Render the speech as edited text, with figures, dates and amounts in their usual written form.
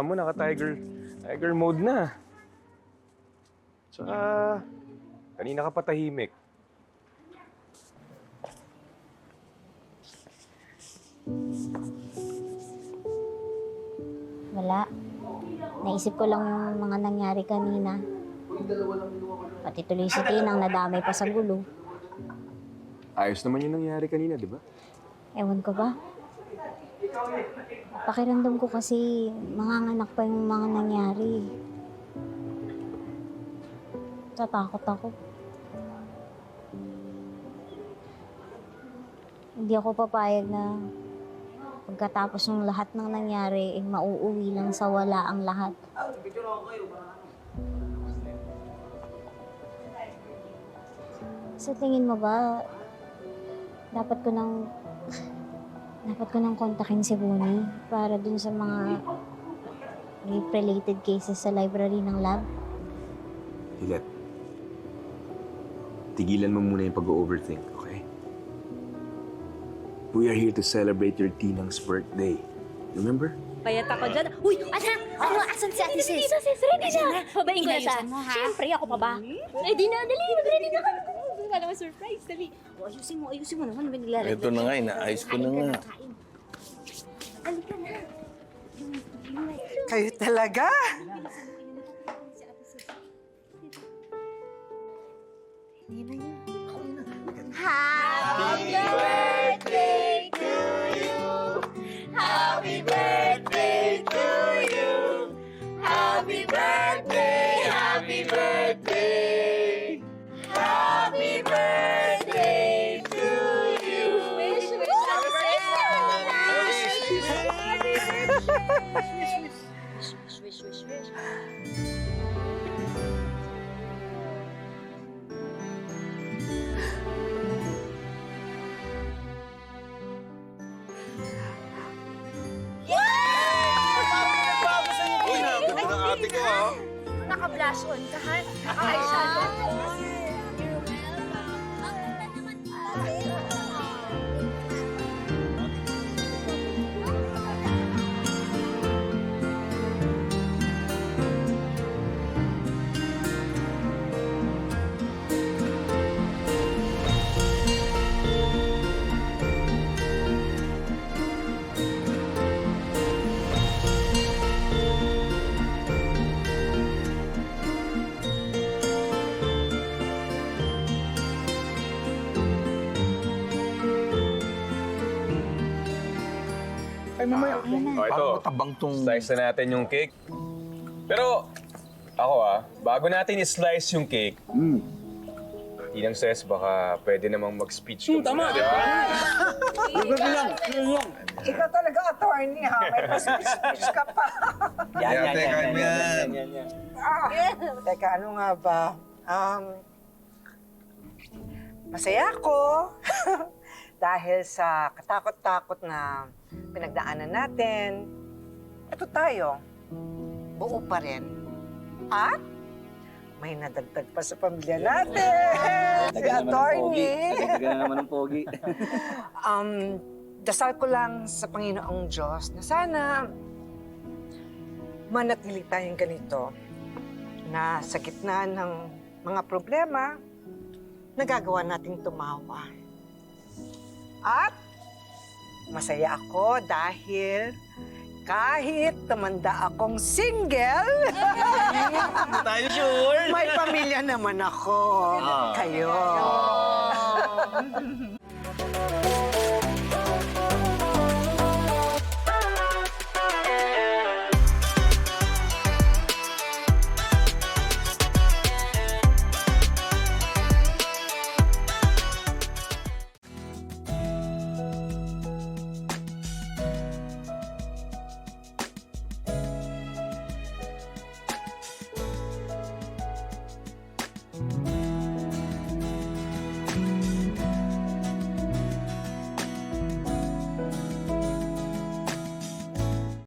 mukha mo, tiger mode na. Tsaka, kanina ka patahimik. Wala. Naisip ko lang yung mga nangyari kanina. Pati tuloy si Tinang nadamay pa sa gulo. Ayos naman yung nangyari kanina, di ba? Ewan ko ba? Pakiramdam ko kasi manganganak pa yung mga nangyari. Tatakot ako. Hindi ako papayag na pagkatapos ng lahat ng nangyari, mauuwi lang sa wala ang lahat. Sa tingin mo ba, dapat ko nang kontakin si Bonnie para dun sa mga rape-related cases sa library ng lab? Hilet, tigilan mo muna yung pag-overthink, okay? We are here to celebrate your Tinang's birthday. Remember? Payat ako dyan. Uy, anak! Ano, asan si Ate Sis? Ready na! Pabayin ko na siya. Siyempre, ako pa ba? Ready na, dali! Ready na ka! Wala mo surprise, dali. O, ayusin mo naman. Ito na nga, inaayos ko na nga. Halika na. Kayo talaga? Happy birthday to you! Happy birthday to you! Happy birthday! Happy birthday! Happy birthday to you! Wish, happy birthday! Wish. Uy, nakaganda ng ate ko, ha? Naka-blush on ka, ha? Naka-eyeshadow. Ay, mamaya. Oh, ito. Parang matabang tong... Slice na natin yung cake. Pero, ako bago natin i-slice yung cake, Tinang Ses, baka pwede namang mag-speech ka muna, di ba? Ikaw talaga attorney ha. May pa-speech ka pa. Yan. Teka, ano nga ba? Masaya ako. Dahil sa katakot-takot na pinagdaanan natin, ito tayo. Buo pa rin. At may nadagdag pa sa pamilya natin. Si attorney. Taga naman ng pogi. Dasal ko lang sa Panginoong Diyos na sana manatili tayong ganito na sa gitna ng mga problema, nagagawa nating tumawa. At masaya ako dahil kahit tumanda akong single, Tayo sure. may pamilya naman ako. Kayo.